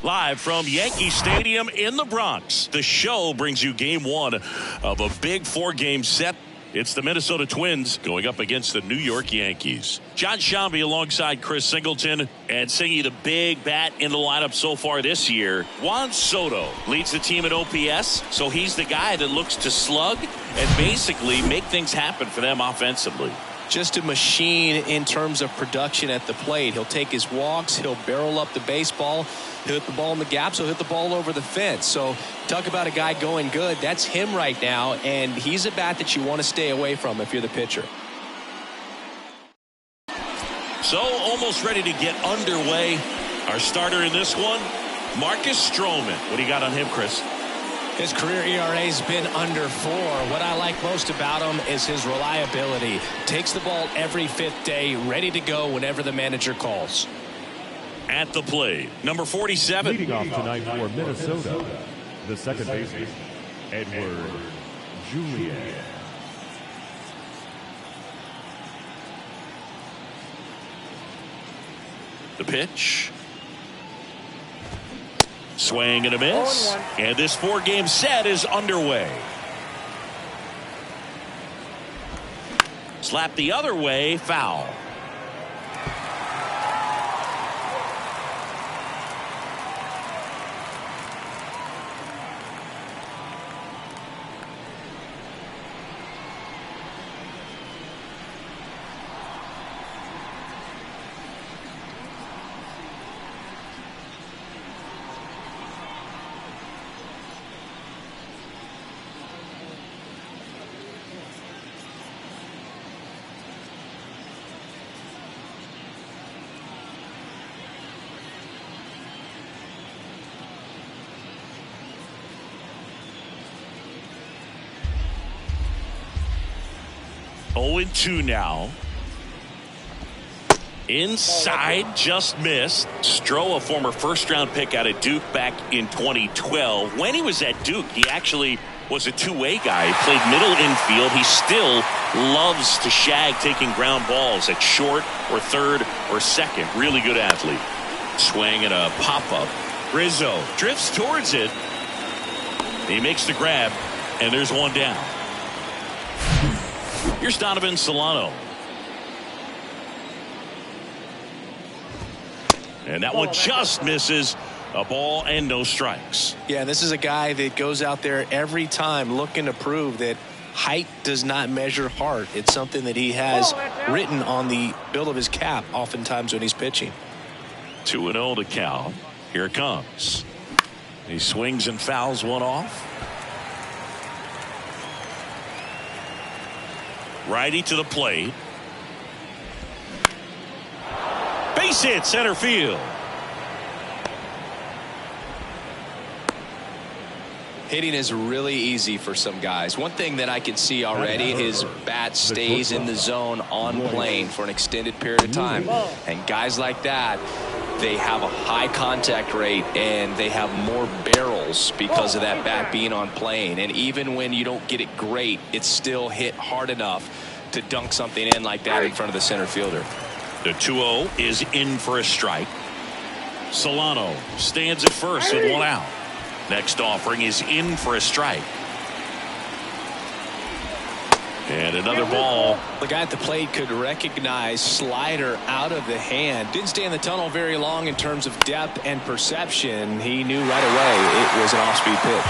Live from Yankee Stadium in the Bronx, the show brings you game one of a big four-game set. It's the Minnesota Twins going up against the New York Yankees. John Shambi alongside Chris Singleton, and singing the big bat in the lineup so far this year. Juan Soto leads the team at OPS, so he's the guy that looks to slug and basically make things happen for them offensively. Just a machine in terms of production at the plate. He'll take his walks, he'll barrel up the baseball, he'll hit the ball in the gaps, he'll hit the ball over the fence. So talk about a guy going good. That's him right now, and he's a bat that you want to stay away from if you're the pitcher. So almost ready to get underway. Our starter in this one, Marcus Stroman. What do you got on him, Chris? His career ERA's been under 4. What I like most about him is his reliability. Takes the ball every fifth day, ready to go whenever the manager calls. At the plate, number 47. Leading off tonight for Minnesota, the second baseman, Edward Julian. The pitch. Swing and a miss. And this four-game set is underway. Slap the other way, foul. Oh, 0-2 now. Inside, just missed. Stroh, a former first-round pick out of Duke back in 2012. When he was at Duke, he actually was a two-way guy. He played middle infield. He still loves to shag taking ground balls at short or third or second. Really good athlete. Swing and a pop-up. Rizzo drifts towards it. He makes the grab, and there's one down. Here's Donovan Solano. And that one just misses. A ball and no strikes. Yeah, this is a guy that goes out there every time looking to prove that height does not measure heart. It's something that he has written on the bill of his cap oftentimes when he's pitching. 2-0 to Cal. Here it comes. He swings and fouls one off. Righty to the plate. Base hit center field. Hitting is really easy for some guys. One thing that I can see already, his bat stays in the zone on plane for an extended period of time. And guys like that, they have a high contact rate and they have more barrels because of that bat being on plane. And even when you don't get it great, it's still hit hard enough to dunk something in like that in front of the center fielder. The 2-0 is in for a strike. Solano stands at first with one out. Next offering is in for a strike. And another ball. The guy at the plate could recognize slider out of the hand. Didn't stay in the tunnel very long in terms of depth and perception. He knew right away it was an off-speed pitch.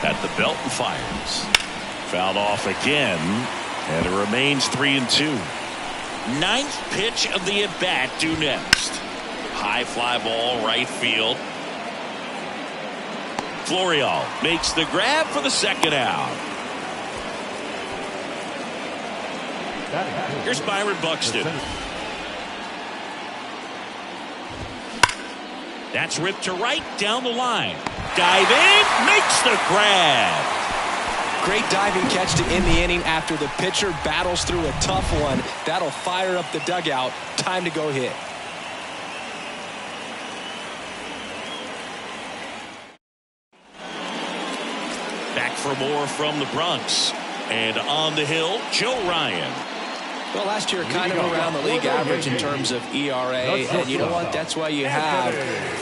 At the belt and fires. Fouled off again. And it remains 3-2. Ninth pitch of the at-bat due next. High fly ball right field. Florial makes the grab for the second out. Here's Byron Buxton. That's ripped to right down the line. Diving, makes the grab. Great diving catch to end the inning after the pitcher battles through a tough one. That'll fire up the dugout. Time to go hit. Back for more from the Bronx. And on the hill, Joe Ryan. Well, last year kind of around the league average in terms of ERA, and you know what? That's why you have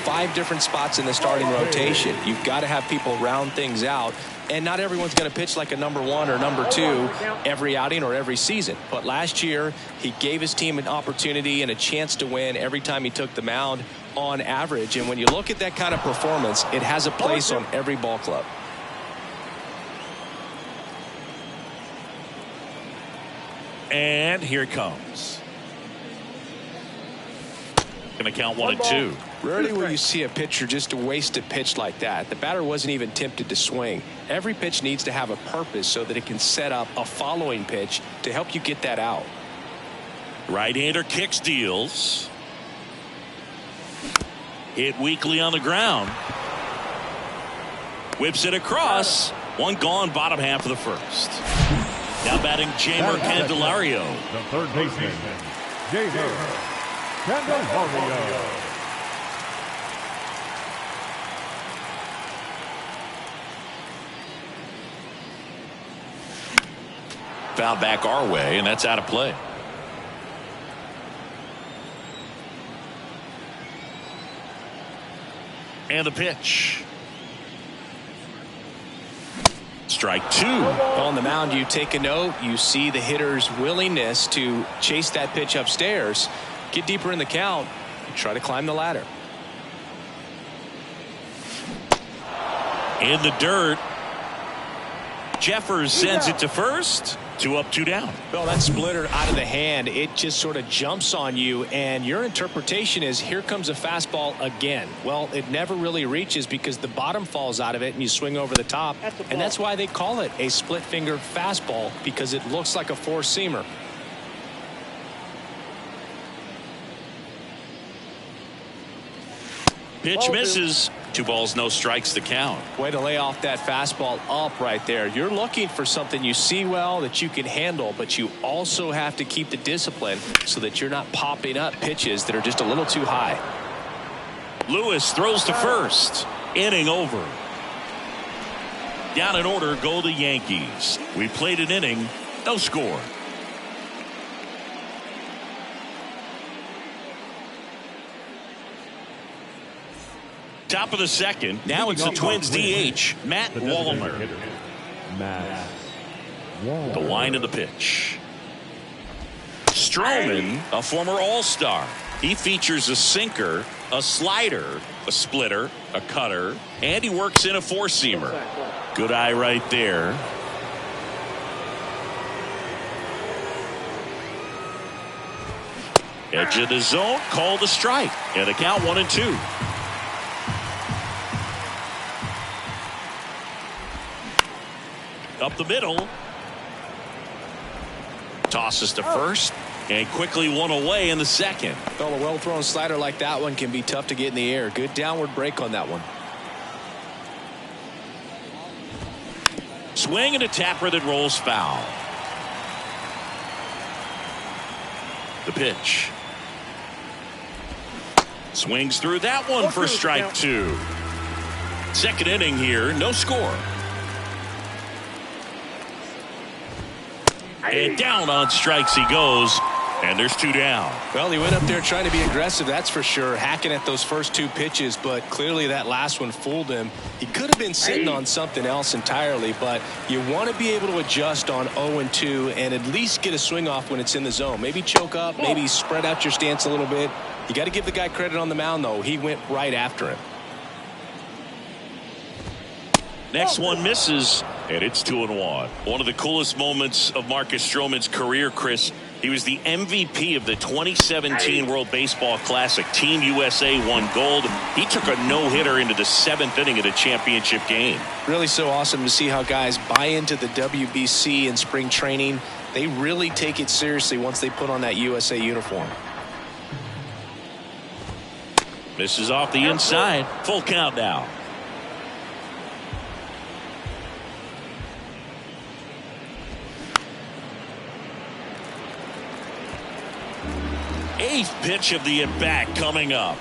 5 different spots in the starting rotation. You've got to have people round things out, and not everyone's going to pitch like a number 1 or number 2 every outing or every season. But last year, he gave his team an opportunity and a chance to win every time he took the mound on average. And when you look at that kind of performance, it has a place on every ball club. And here it comes. Going to count 1 and 2. Rarely will you see a pitcher just waste a pitch like that. The batter wasn't even tempted to swing. Every pitch needs to have a purpose so that it can set up a following pitch to help you get that out. Right-hander kicks, deals. Hit weakly on the ground. Whips it across. 1 gone, bottom half of the first. Now batting Jeimer Candelario. The third baseman, Jeimer Candelario. Foul back our way, and that's out of play. And the pitch. Strike 2. On the mound, you take a note. You see the hitter's willingness to chase that pitch upstairs, get deeper in the count, and try to climb the ladder. In the dirt. Jeffers sends it to first. 2 up, 2 down. Well, that splitter out of the hand, it just sort of jumps on you, and your interpretation is here comes a fastball again. Well, it never really reaches because the bottom falls out of it and you swing over the top, and that's why they call it a split finger fastball, because it looks like a four-seamer. Pitch misses. 2 balls, no strikes to count. Way to lay off that fastball up right there. You're looking for something you see well that you can handle, but you also have to keep the discipline so that you're not popping up pitches that are just a little too high. Lewis throws to first. Inning over. Down in order go the Yankees. We played an inning, no score. Top of the second. Now it's the Twins DH, Matt Wallner. The line of the pitch. Stroman, a former All-Star. He features a sinker, a slider, a splitter, a cutter, and he works in a four-seamer. Good eye right there. Edge of the zone, called a strike. And the count 1-2. Up the middle. Tosses to first. And quickly one away in the second. Well, a well-thrown slider like that one can be tough to get in the air. Good downward break on that one. Swing and a tapper that rolls foul. The pitch. Swings through that one for strike 2. Second inning here, no score. And down on strikes he goes. And there's 2 down. Well, he went up there trying to be aggressive, that's for sure, hacking at those first 2 pitches, but clearly that last one fooled him. He could have been sitting on something else entirely, but you want to be able to adjust on 0-2 and at least get a swing off when it's in the zone. Maybe choke up, maybe spread out your stance a little bit. You got to give the guy credit on the mound, though. He went right after him. Next one misses, and it's 2-1. One of the coolest moments of Marcus Stroman's career, Chris. He was the MVP of the 2017 World Baseball Classic. Team USA won gold. He took a no-hitter into the 7th inning of the championship game. Really so awesome to see how guys buy into the WBC in spring training. They really take it seriously once they put on that USA uniform. Misses off the inside. Full count now. Eighth pitch of the at-bat coming up.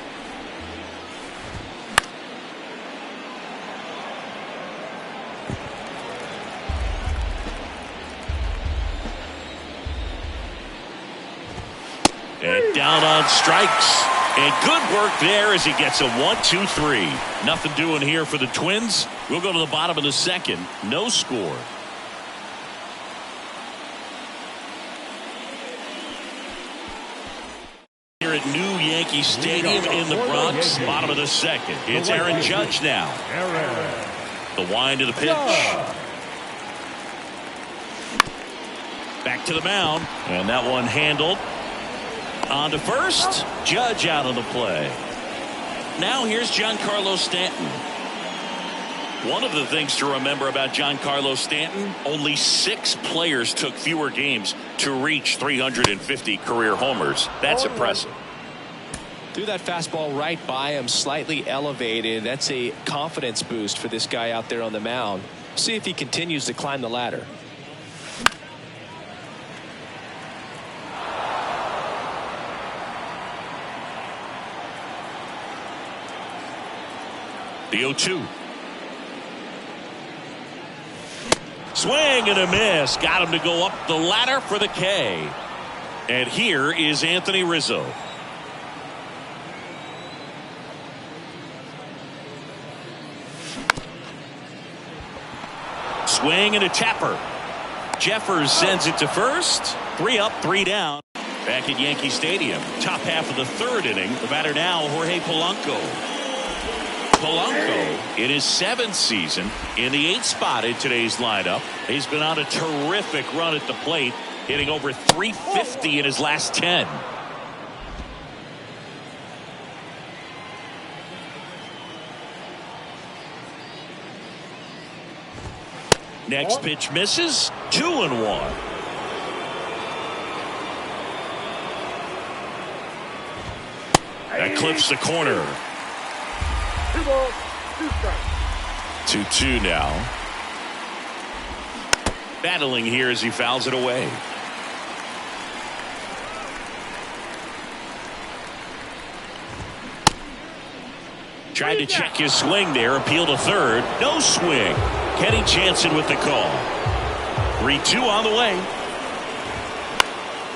And down on strikes. And good work there as he gets a 1-2-3. Nothing doing here for the Twins. We'll go to the bottom of the second. No score. Here at New Yankee Stadium in the Bronx, bottom of the second. It's Aaron Judge now. The wind to the pitch. Back to the mound. And that one handled. On to first. Judge out of the play. Now here's Giancarlo Stanton. One of the things to remember about Giancarlo Stanton, only 6 players took fewer games to reach 350 career homers. That's impressive. Threw that fastball right by him, slightly elevated. That's a confidence boost for this guy out there on the mound. See if he continues to climb the ladder. The 0-2. Swing and a miss. Got him to go up the ladder for the K. And here is Anthony Rizzo. Swing and a tapper. Jeffers sends it to first. 3 up, 3 down. Back at Yankee Stadium. Top half of the third inning. The batter now, Jorge Polanco. Polanco in his 7th season in the 8th spot in today's lineup. He's been on a terrific run at the plate, hitting over 350 in his last 10. Next pitch misses. 2-1. That clips the corner. 2 balls, 2 strikes. 2-2 now. Battling here as he fouls it away. Tried to check his swing there. Appeal to third. No swing. Kenny Jansen with the call. 3-2 on the way.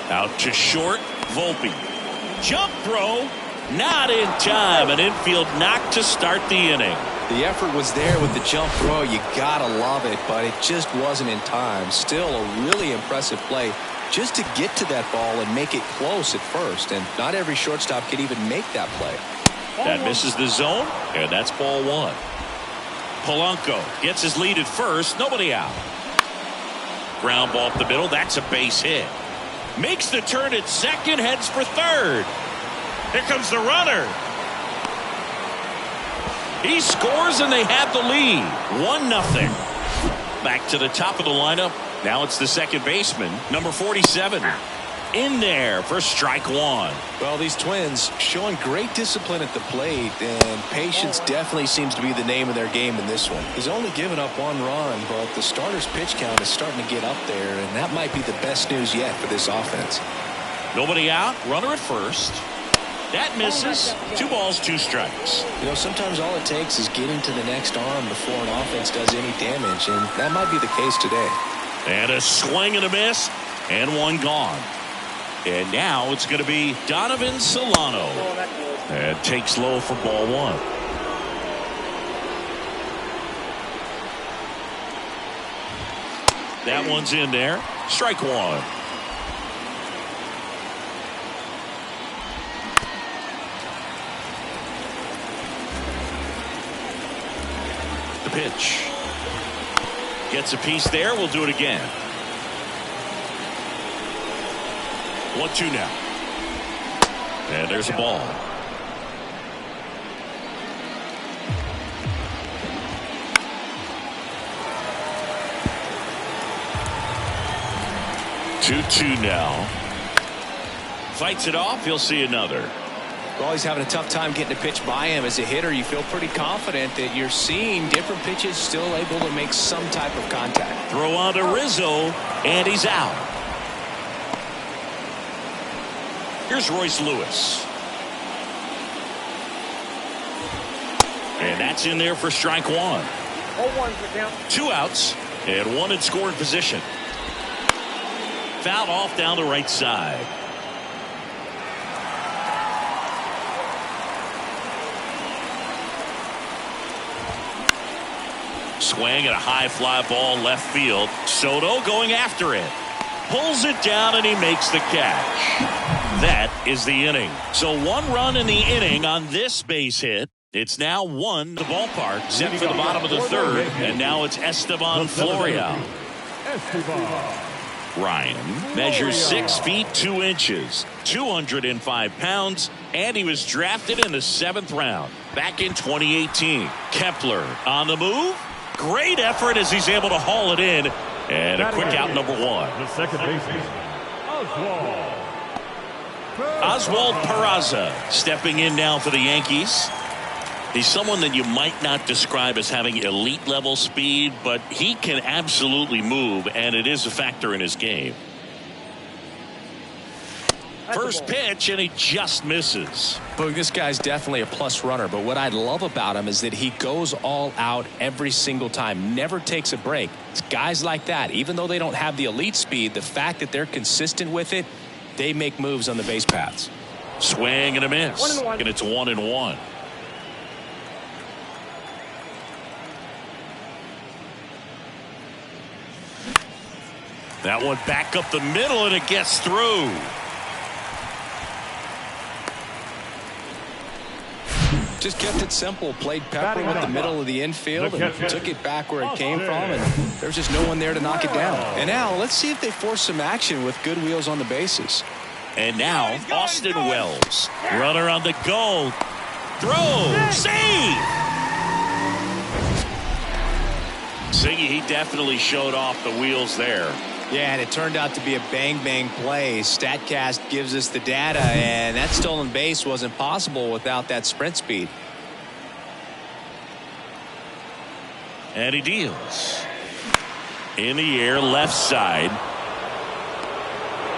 Out to short. Volpe. Jump throw. Not in time. An infield knock to start the inning. The effort was there with the jump throw. You gotta love it, but it just wasn't in time. Still a really impressive play just to get to that ball and make it close at first. And not every shortstop could even make that play. That misses the zone, and that's ball 1. Polanco gets his lead at first. Nobody out. Ground ball up the middle. That's a base hit. Makes the turn at second. Heads for third. Here comes the runner. He scores and they have the lead. 1-0. Back to the top of the lineup. Now it's the second baseman, number 47. In there for strike 1. Well, these Twins showing great discipline at the plate, and patience definitely seems to be the name of their game in this one. He's only given up 1 run, but the starter's pitch count is starting to get up there, and that might be the best news yet for this offense. Nobody out. Runner at first. That misses. 2 balls, 2 strikes. You know, sometimes all it takes is getting to the next arm before an offense does any damage, and that might be the case today. And a swing and a miss, and 1 gone. And now it's going to be Donovan Solano. And takes low for ball 1. That one's in there. Strike 1. The pitch. Gets a piece there. We'll do it again. 1-2 now. And there's a ball. Two now. Fights it off. He'll see another. Well, he's having a tough time getting a pitch by him. As a hitter, you feel pretty confident that you're seeing different pitches still able to make some type of contact. Throw on to Rizzo, and he's out. Here's Royce Lewis. And that's in there for strike 1. 0-1's the count. 2 outs, and 1 in scoring position. Fouled off down the right side. Swing and a high fly ball left field. Soto going after it. Pulls it down and he makes the catch. That is the inning. So 1 run in the inning on this base hit. It's now 1 the ballpark. Set for the bottom of the 3rd. And now it's Esteban Florial. Ryan measures 6 feet 2 inches, 205 pounds, and he was drafted in the 7th round back in 2018. Kepler on the move. Great effort as he's able to haul it in. And a quick out, number 1. The second baseman, Oswald Peraza stepping in now for the Yankees. He's someone that you might not describe as having elite level speed, but he can absolutely move, and it is a factor in his game. First pitch, and he just misses. Boog, this guy's definitely a plus runner, but what I love about him is that he goes all out every single time, never takes a break. It's guys like that, even though they don't have the elite speed, the fact that they're consistent with it, they make moves on the base paths. Swing and a miss, and it's 1-1. That one back up the middle, and it gets through. Just kept it simple, played pepper with the middle of the infield and took it back where it came from, and there was just no one there to knock it down. And now let's see if they force some action with good wheels on the bases. And now Austin Wells, runner on the go, throw, save. Siggy, he definitely showed off the wheels there. Yeah, and it turned out to be a bang-bang play. StatCast gives us the data, and that stolen base wasn't possible without that sprint speed. And he deals. In the air, left side.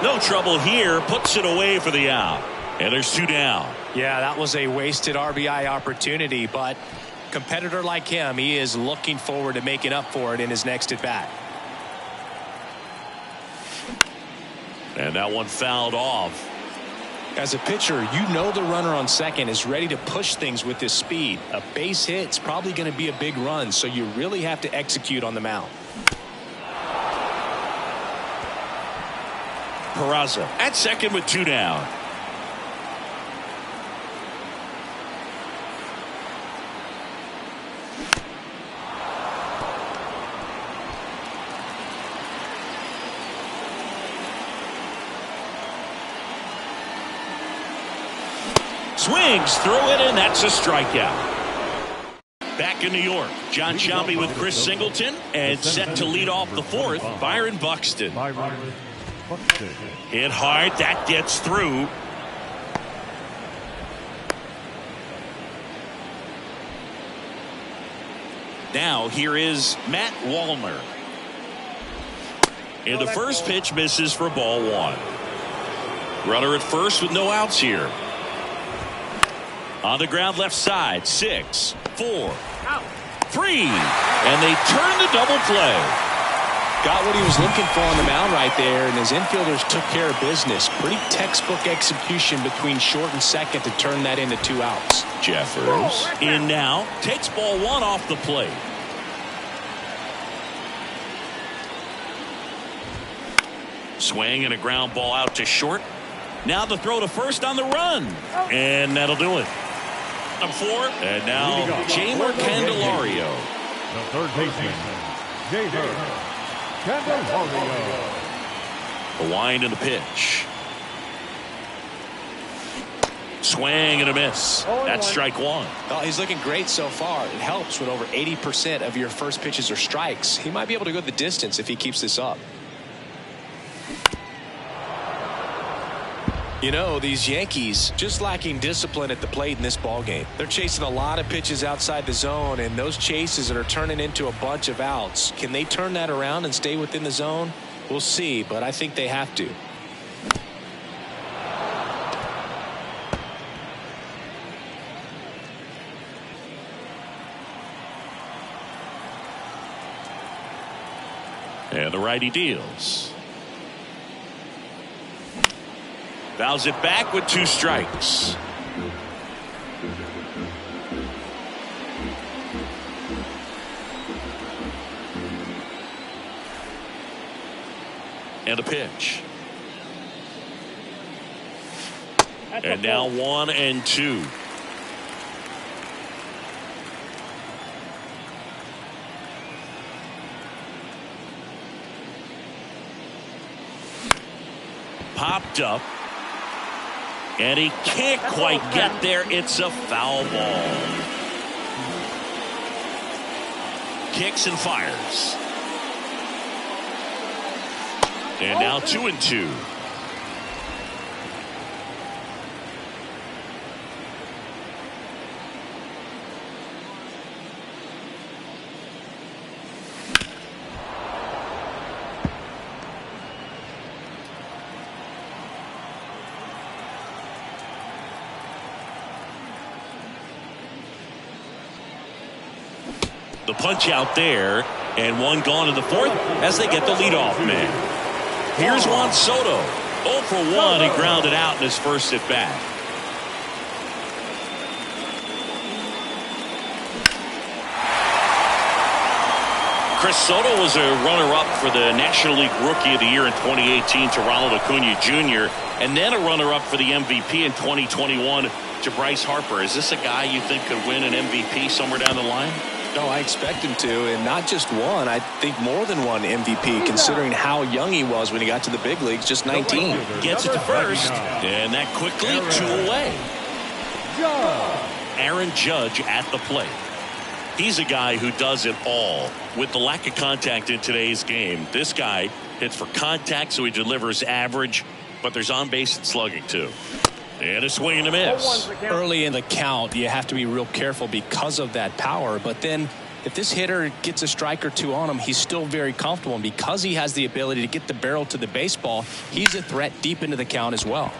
No trouble here. Puts it away for the out. And there's 2 down. Yeah, that was a wasted RBI opportunity, but competitor like him, he is looking forward to making up for it in his next at-bat. And that one fouled off. As a pitcher, you know the runner on second is ready to push things with his speed. A base hit's probably going to be a big run, so you really have to execute on the mound. Peraza at second with 2 down. Swings through it, and that's a strikeout. Back in New York, John Shelby with Chris Singleton, and set to lead off the 4th, Byron Buxton. Hit hard, that gets through. Now here is Matt Wallner. And the first pitch misses for ball 1. Runner at first with no outs here. On the ground left side, 6, 4, 3, and they turn the double play. Got what he was looking for on the mound right there, and his infielders took care of business. Pretty textbook execution between short and second to turn that into 2 outs. Jeffers in now, takes ball 1 off the plate. Swing and a ground ball out to short. Now the throw to first on the run, and that'll do it. 4, and now Jeimer Candelario. The third baseman, Jeimer Candelario. The wind and the pitch. Swing and a miss. That's strike 1. Oh, he's looking great so far. It helps when over 80% of your first pitches are strikes. He might be able to go the distance if he keeps this up. You know, these Yankees just lacking discipline at the plate in this ballgame. They're chasing a lot of pitches outside the zone, and those chases are turning into a bunch of outs. Can they turn that around and stay within the zone? We'll see, but I think they have to. And the righty deals. Fouls it back with 2 strikes. And a pitch. And now 1-2. Popped up. And he can't quite get there. It's a foul ball. Kicks and fires. And now 2-2. The punch out there, and one gone in the fourth as they get the leadoff man. Here's Juan Soto. 0 for 1. He grounded out in his first at bat. Chris Soto was a runner-up for the National League Rookie of the Year in 2018 to Ronald Acuna Jr. and then a runner-up for the MVP in 2021 to Bryce Harper. Is this a guy you think could win an MVP somewhere down the line? No, I expect him to, and not just one. I think more than one MVP, considering how young he was when he got to the big leagues, just 19. Gets it to first, and that quickly 2 away. Aaron Judge at the plate. He's a guy who does it all. With the lack of contact in today's game, this guy hits for contact, so he delivers average, but there's on-base and slugging, too. And a swing and a miss. Early in the count, you have to be real careful because of that power. But then if this hitter gets a strike or two on him, he's still very comfortable. And because he has the ability to get the barrel to the baseball, he's a threat deep into the count as well.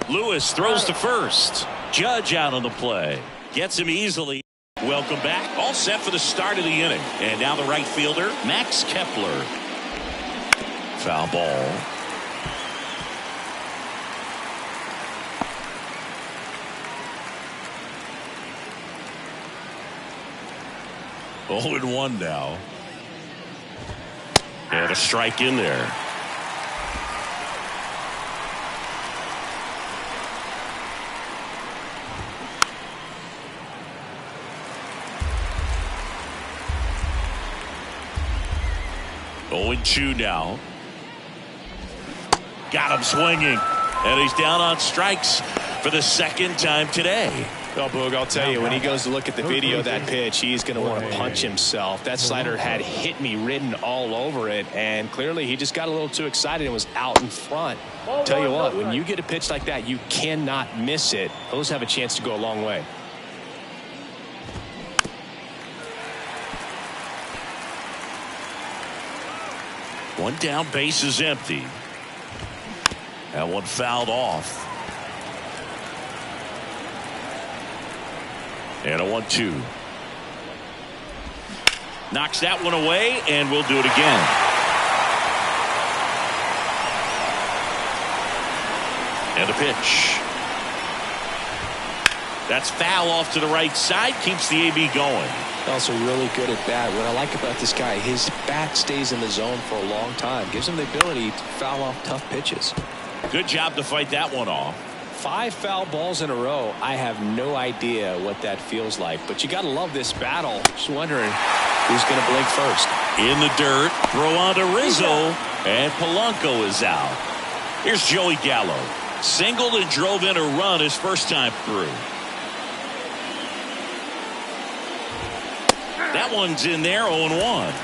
Lewis throws to first. Judge out on the play. Gets him easily. Welcome back. All set for the start of the inning. And now the right fielder, Max Kepler. Foul ball. Oh, and 1 now. And a strike in there. Oh, and 2 now. Got him swinging. And he's down on strikes for the second time today. Well, Boog, I'll tell you, when he goes to look at the video of that pitch, he's going to want to punch himself. That slider had hit me written all over it, and clearly he just got a little too excited and was out in front. Tell you what, when you get a pitch like that, you cannot miss it. Those have a chance to go a long way. One down, base is empty. That one fouled off. And a 1-2. Knocks that one away, and we'll do it again. And a pitch. That's foul off to the right side. Keeps the AB going. Also really good at bat. What I like about this guy, his bat stays in the zone for a long time. Gives him the ability to foul off tough pitches. Good job to fight that one off. 5 foul balls in a row. I have no idea what that feels like, but you got to love this battle. Just wondering who's going to blink first. In the dirt, throw on to Rizzo, and Polanco is out. Here's Joey Gallo. Singled and drove in a run his first time through. That one's in there, 0-1.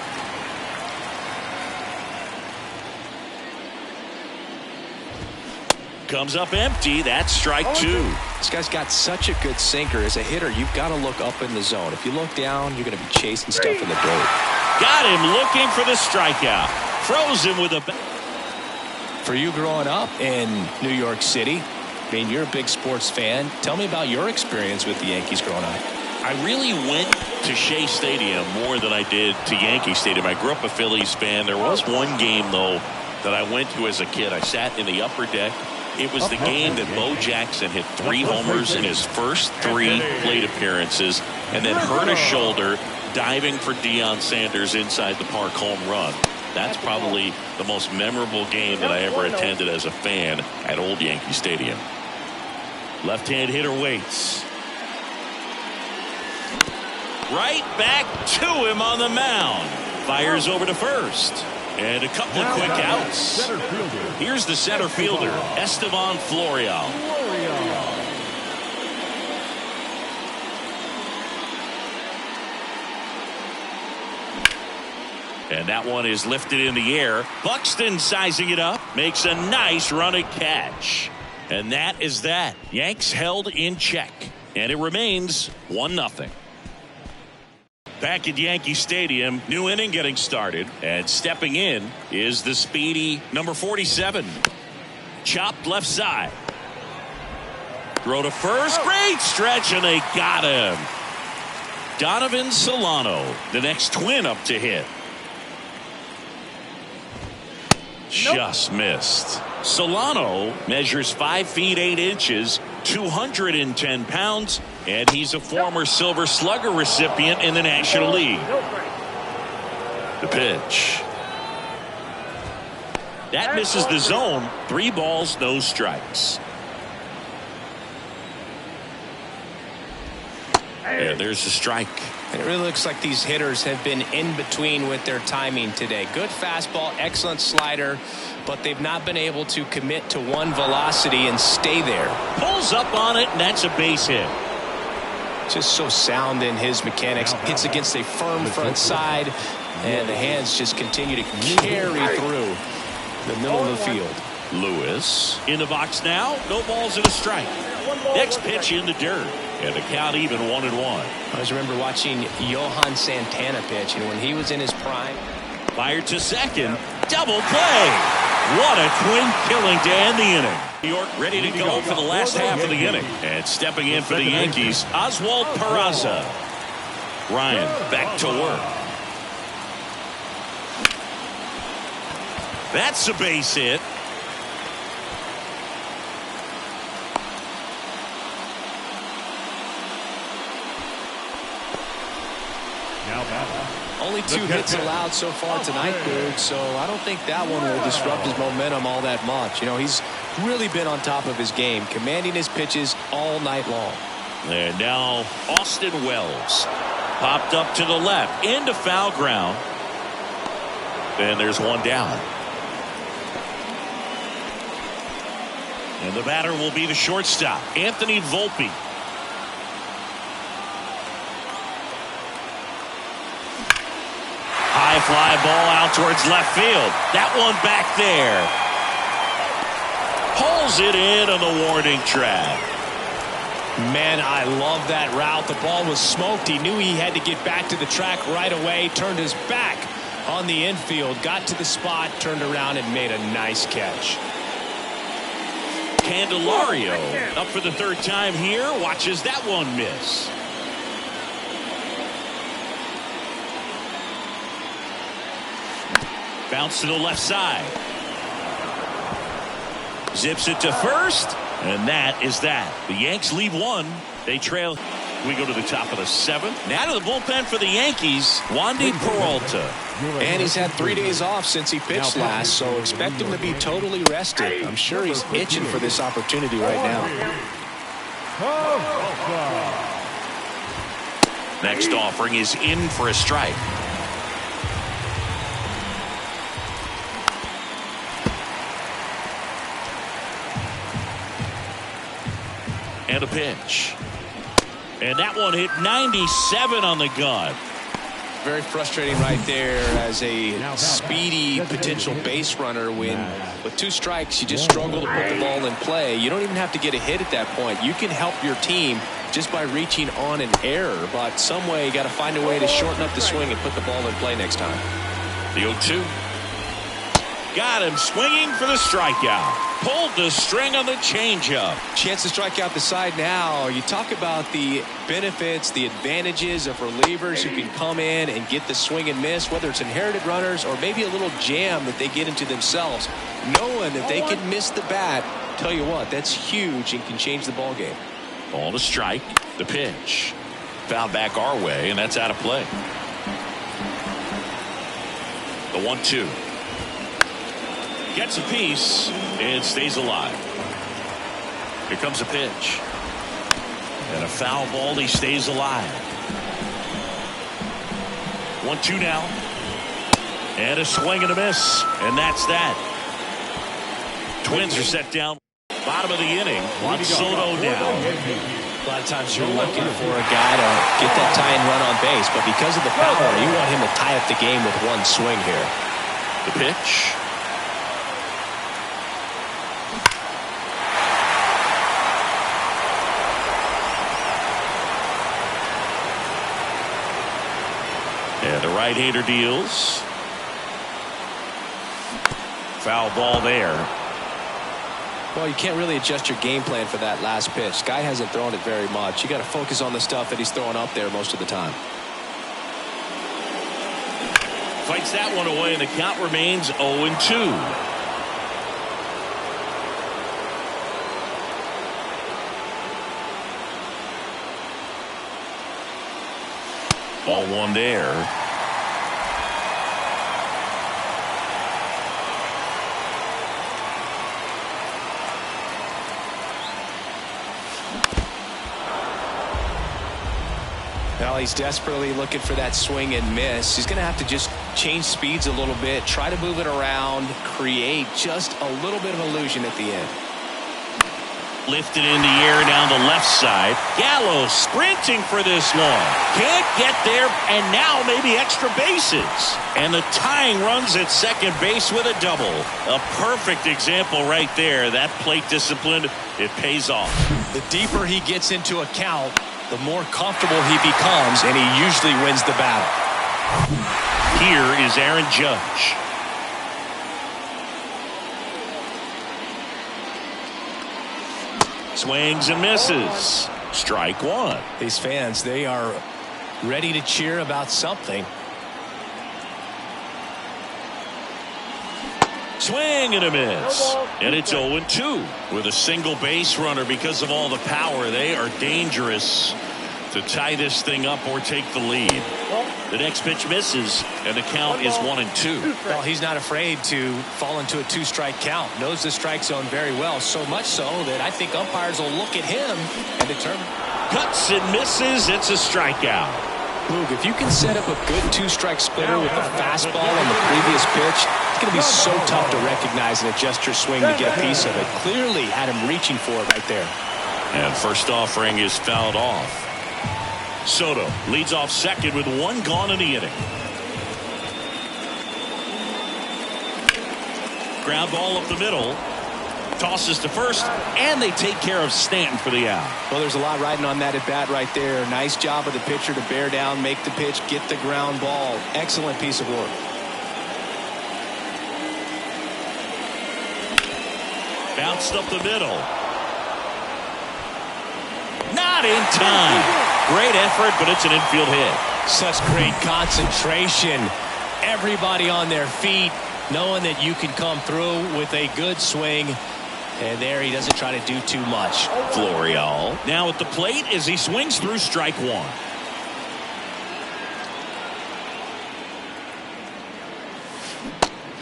Comes up empty. That's strike 2. This guy's got such a good sinker. As a hitter, you've got to look up in the zone. If you look down, you're going to be chasing stuff in the dirt. Got him looking for the strikeout. Froze him with a... For you growing up in New York City, I mean, you're a big sports fan. Tell me about your experience with the Yankees growing up. I really went to Shea Stadium more than I did to Yankee Stadium. I grew up a Phillies fan. There was one game, though, that I went to as a kid. I sat in the upper deck. It was the game that Bo Jackson hit 3 homers in his first 3 plate appearances and then hurt his shoulder diving for Deion Sanders inside the park home run. That's probably the most memorable game that I ever attended as a fan at Old Yankee Stadium. Left-hand hitter waits. Right back to him on the mound. Fires over to first. And a couple of quick outs. Here's the center fielder, Estevan Florial. And that one is lifted in the air. Buxton sizing it up. Makes a nice running catch. And that is that. Yanks held in check. And it remains 1-0. Back at Yankee Stadium, new inning getting started. And stepping in is the speedy number 47. Chopped left side. Throw to first. Great stretch, and they got him. Donovan Solano, the next twin up to hit. Just missed. Solano measures 5 feet 8 inches, 210 pounds, and he's a former Silver Slugger recipient in the National League. The pitch. That misses the zone. 3 balls, no strikes. And there's the strike. And it really looks like these hitters have been in between with their timing today. Good fastball, excellent slider, but they've not been able to commit to one velocity and stay there. Pulls up on it, and that's a base hit. Just so sound in his mechanics. Hits against a firm front side, and the hands just continue to carry through the middle of the field. Lewis in the box now. No balls and a strike. Next pitch in the dirt. And the count even 1-1. I always remember watching Johan Santana pitch, and when he was in his prime. Fired to second. Double play. What a twin killing to end the inning. New York ready to go for the last half of the inning. And stepping in for the Yankees, Oswald Peraza. Ryan back to work. That's a base hit. Only 2 hits allowed so far tonight, dude, so I don't think that one will disrupt his momentum all that much. You know, he's really been on top of his game, commanding his pitches all night long. And now Austin Wells popped up to the left into foul ground. And there's one down. And the batter will be the shortstop, Anthony Volpe. High fly ball out towards left field. That one back there. Pulls it in on the warning track. Man, I love that route. The ball was smoked. He knew he had to get back to the track right away. Turned his back on the infield. Got to the spot, turned around, and made a nice catch. Candelario up for the 3rd time here. Watches that one miss. Bounce to the left side. Zips it to first. And that is that. The Yanks lead 1. They trail. We go to the top of the 7th. Now to the bullpen for the Yankees, Wandy Peralta. And he's had 3 days off since he pitched last, so expect him to be totally rested. I'm sure he's itching for this opportunity right now. Next offering is in for a strike. And a pitch. And that one hit 97 on the gun. Very frustrating right there as a speedy potential base runner when with 2 strikes you just struggle to put the ball in play. You don't even have to get a hit at that point. You can help your team just by reaching on an error, but some way you got to find a way to shorten up the swing and put the ball in play next time. The 0-2. Got him swinging for the strikeout. Pulled the string on the changeup. Chance to strike out the side now. You talk about the benefits, the advantages of relievers who can come in and get the swing and miss, whether it's inherited runners or maybe a little jam that they get into themselves. Knowing that they can miss the bat, tell you what, that's huge and can change the ball game. Ball to strike. The pitch. Fouled back our way, and that's out of play. The 1-2. Gets a piece and stays alive. Here comes a pitch. And a foul ball. He stays alive. 1-2 now. And a swing and a miss. And that's that. Twins are set down. Bottom of the inning. Juan Soto now. A lot of times you're looking for a guy to get that tying run on base, but because of the power, you want him to tie up the game with one swing here. The pitch. And the right-hander deals. Foul ball there. Well, you can't really adjust your game plan for that last pitch. Guy hasn't thrown it very much. You got to focus on the stuff that he's throwing up there most of the time. Fights that one away, and the count remains 0-2. Ball one there. Well, he's desperately looking for that swing and miss. He's going to have to just change speeds a little bit, try to move it around, create just a little bit of illusion at the end. Lifted in the air down the left side. Gallo sprinting for this one. Can't get there, and now maybe extra bases. And the tying runs at second base with a double. A perfect example right there. That plate discipline, it pays off. The deeper he gets into a count, the more comfortable he becomes, and he usually wins the battle. Here is Aaron Judge. Swings and misses. Strike one. These fans, they are ready to cheer about something. Swing and a miss. And it's 0-2. With a single base runner, because of all the power, they are dangerous to tie this thing up or take the lead. The next pitch misses, and the count is 1-2. Well, he's not afraid to fall into a two-strike count. Knows the strike zone very well, so much so that I think umpires will look at him and determine. Cuts and misses. It's a strikeout. Boog, if you can set up a good two-strike splitter with the fastball on the previous pitch, it's going to be so tough to recognize and adjust your swing to get a piece of it. Clearly had him reaching for it right there. And first offering is fouled off. Soto leads off second with one gone in the inning. Ground ball up the middle. Tosses to first, and they take care of Stanton for the out. Well, there's a lot riding on that at bat right there. Nice job of the pitcher to bear down, make the pitch, get the ground ball. Excellent piece of work. Bounced up the middle. Not in time. Great effort, but it's an infield hit. Such great concentration. Everybody on their feet, knowing that you can come through with a good swing. And there he doesn't try to do too much. Florial now at the plate as he swings through strike one.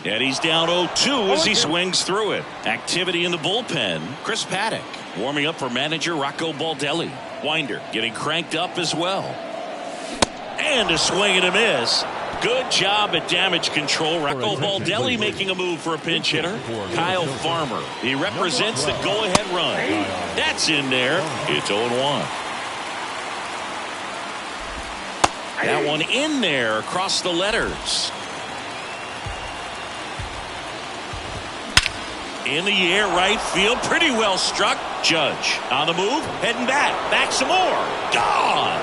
And he's down 0-2 as he swings through it. Activity in the bullpen. Chris Paddock warming up for manager Rocco Baldelli. Winder getting cranked up as well. And a swing and a miss. Good job at damage control. Rocco Baldelli making a move for a pinch hitter. Kyle Farmer. He represents the go-ahead run. That's in there. It's 0-1. That one in there across the letters. In the air, right field, pretty well struck. Judge on the move, heading back some more. Gone.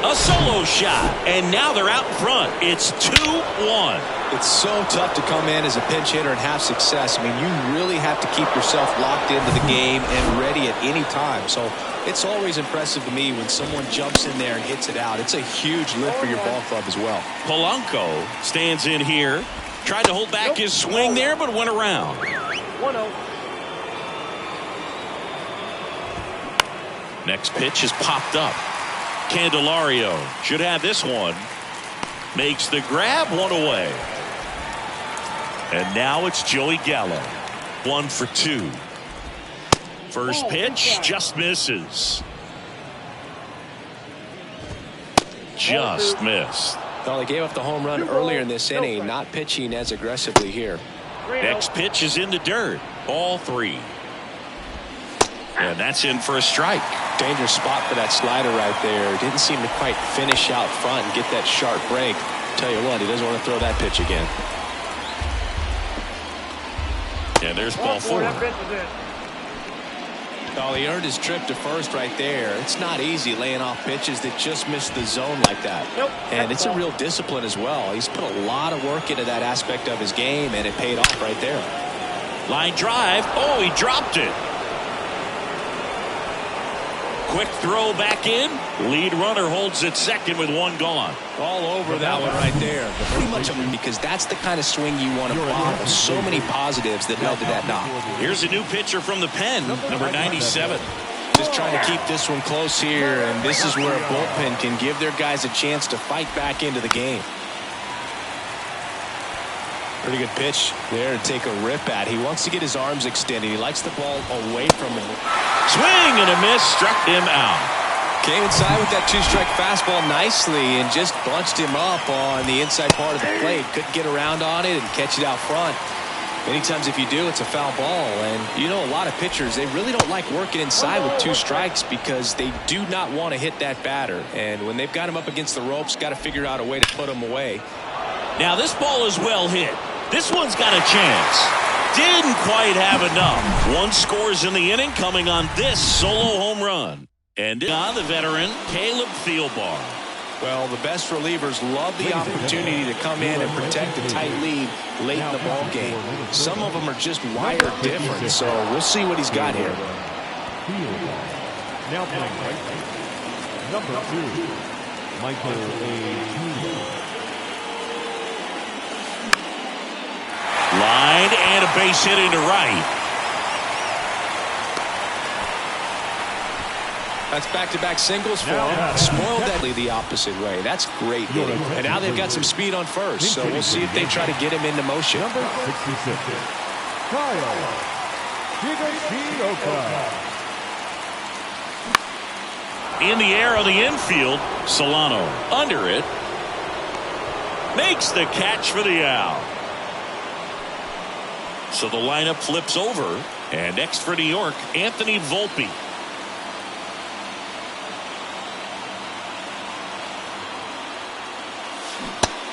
A solo shot, and now they're out in front. It's 2-1. It's so tough to come in as a pinch hitter and have success. I mean, you really have to keep yourself locked into the game and ready at any time. So it's always impressive to me when someone jumps in there and hits it out. It's a huge lift for your ball club as well. Polanco stands in here. Tried to hold back his swing there, but went around. 1-0. Next pitch is popped up. Candelario should have this one. Makes the grab, one away. And now it's Joey Gallo. 1 for 2. First pitch just misses. Just missed. Well, they gave up the home run earlier in this inning, not pitching as aggressively here. Next pitch is in the dirt. Ball 3. And that's in for a strike. Dangerous spot for that slider right there. Didn't seem to quite finish out front and get that sharp break. Tell you what, he doesn't want to throw that pitch again. And there's ball 4. Oh, he earned his trip to first right there. It's not easy laying off pitches that just miss the zone like that. And it's a real discipline as well. He's put a lot of work into that aspect of his game, and it paid off right there. Line drive. Oh, he dropped it. Quick throw back in. Lead runner holds at second with 1 gone. All over that one right there. Pretty much because that's the kind of swing you want to bottle. So many positives that led to that knock. Here's a new pitcher from the pen, number 97. Just trying to keep this one close here, and this is where a bullpen can give their guys a chance to fight back into the game. Pretty good pitch there to take a rip at. He wants to get his arms extended. He likes the ball away from him. Swing and a miss, struck him out. Came inside with that 2-strike fastball nicely and just bunched him up on the inside part of the plate. Couldn't get around on it and catch it out front. Many times if you do, it's a foul ball. And you know, a lot of pitchers, they really don't like working inside with 2 strikes because they do not want to hit that batter. And when they've got him up against the ropes, got to figure out a way to put him away. Now this ball is well hit. This one's got a chance. Didn't quite have enough. 1 scores in the inning coming on this solo home run. And on the veteran, Caleb Thielbar. Well, the best relievers love the opportunity to come in and protect a tight lead late in the ball game. Some of them are just wired different, so we'll see what he's got here. Now playing right field, number 2, Michael A. Line and a base hit into right. That's back-to-back singles for him. Spoiled that the opposite way. That's great hitting. And now they've got some speed on first, so we'll see if they try to get him into motion. Number 66, Kyle Higashioka. In the air on the infield, Solano under it. Makes the catch for the out. So the lineup flips over, and next for New York, Anthony Volpe.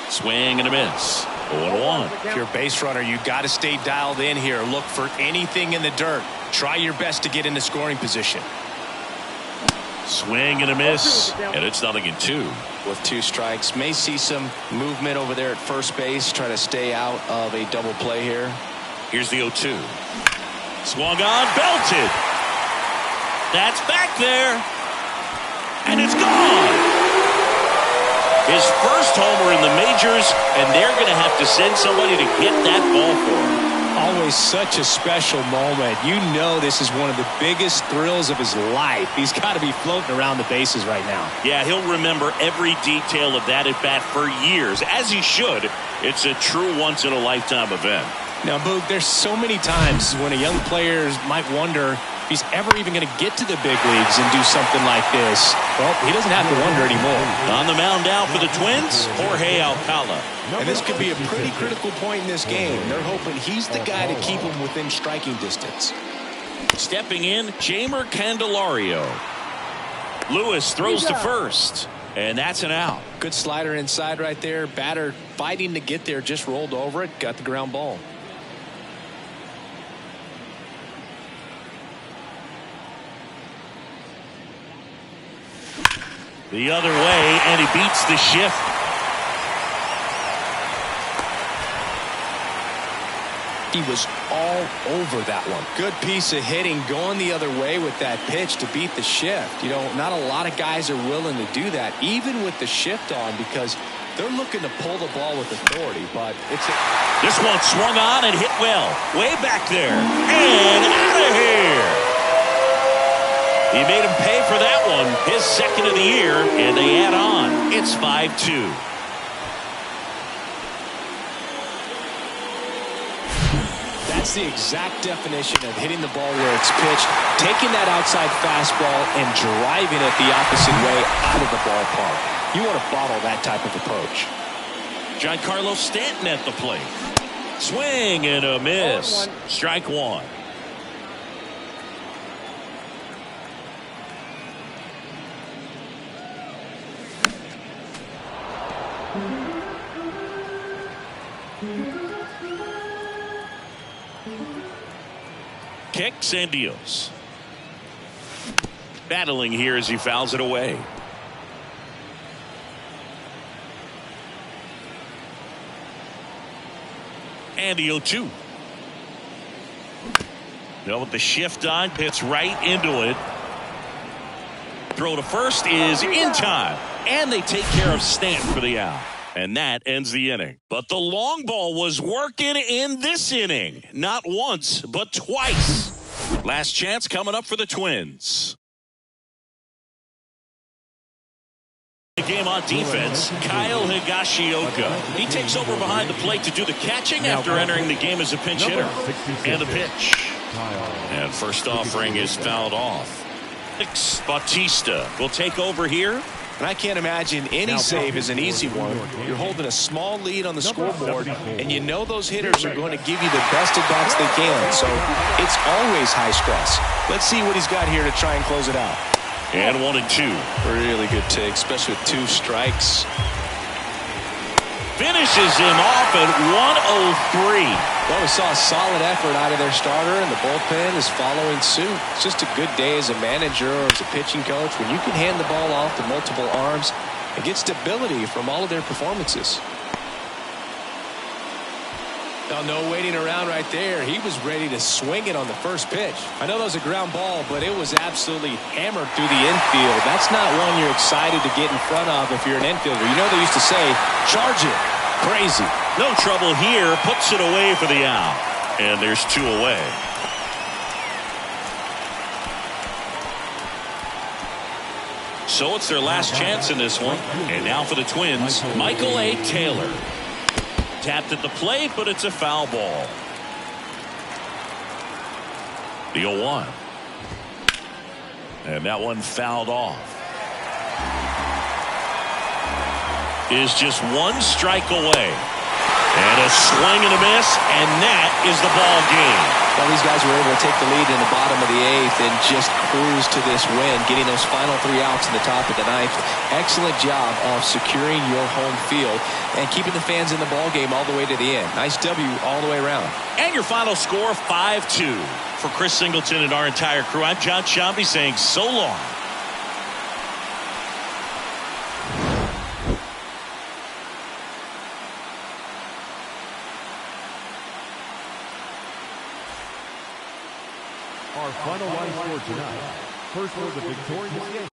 Swing and a miss. 0-1. If you're a base runner, you got to stay dialed in here. Look for anything in the dirt. Try your best to get into scoring position. Swing and a miss, and it's 0-2. With 2 strikes, may see some movement over there at first base. Try to stay out of a double play here. Here's the 0-2. Swung on, belted. That's back there. And it's gone. His first homer in the majors, and they're going to have to send somebody to get that ball for him. Always such a special moment. You know this is one of the biggest thrills of his life. He's got to be floating around the bases right now. Yeah, he'll remember every detail of that at bat for years, as he should. It's a true once-in-a-lifetime event. Now, Boog, there's so many times when a young player might wonder if he's ever even going to get to the big leagues and do something like this. Well, he doesn't have to wonder anymore. On the mound now for the Twins, Jorge Alcala. And this could be a pretty critical point in this game. They're hoping he's the guy to keep him within striking distance. Stepping in, Jamer Candelario. Lewis throws to first, and that's an out. Good slider inside right there. Batter fighting to get there, just rolled over it, got the ground ball. The other way, and he beats the shift. He was all over that one. Good piece of hitting, going the other way with that pitch to beat the shift. You know, not a lot of guys are willing to do that, even with the shift on, because they're looking to pull the ball with authority. But this one swung on and hit well, way back there, and out of here. He made him pay for that one, his second of the year, and they add on. It's 5-2. It's the exact definition of hitting the ball where it's pitched, taking that outside fastball and driving it the opposite way out of the ballpark. You want to bottle that type of approach. Giancarlo Stanton at the plate. Swing and a miss. Strike one. Kicks and deals. Battling here as he fouls it away. And the 0-2. Now with the shift on, hits right into it. Throw to first is in time. And they take care of Stanton for the out. And that ends the inning. But the long ball was working in this inning. Not once, but twice. Last chance coming up for the Twins. The game on defense, Kyle Higashioka. He takes over behind the plate to do the catching after entering the game as a pinch hitter. And the pitch. And first offering is fouled off. Bautista will take over here. And I can't imagine any save is an easy one. You're holding a small lead on the scoreboard, and you know those hitters are going to give you the best at-bats they can. So it's always high stress. Let's see what he's got here to try and close it out. And 1-2. Really good take, especially with 2 strikes. Finishes him off at 103. Well, we saw a solid effort out of their starter, and the bullpen is following suit. It's just a good day as a manager or as a pitching coach when you can hand the ball off to multiple arms and get stability from all of their performances. Oh, no waiting around right there. He was ready to swing it on the first pitch. I know that was a ground ball, but it was absolutely hammered through the infield. That's not one you're excited to get in front of if you're an infielder. You know they used to say, charge it. Crazy. No trouble here. Puts it away for the out. And there's 2 away. So it's their last chance in this one. And now for the Twins, Michael A. Taylor. Tapped at the plate, but it's a foul ball. The 0-1. And that one fouled off. Is just 1 strike away. And a swing and a miss, and that is the ball game. Well, these guys were able to take the lead in the bottom of the 8th and just cruise to this win, getting those final 3 outs in the top of the 9th. Excellent job of securing your home field and keeping the fans in the ball game all the way to the end. Nice W all the way around. And your final score, 5-2. For Chris Singleton and our entire crew, I'm John Shambi saying so long. Our final line score tonight. First was the victorious Yankees.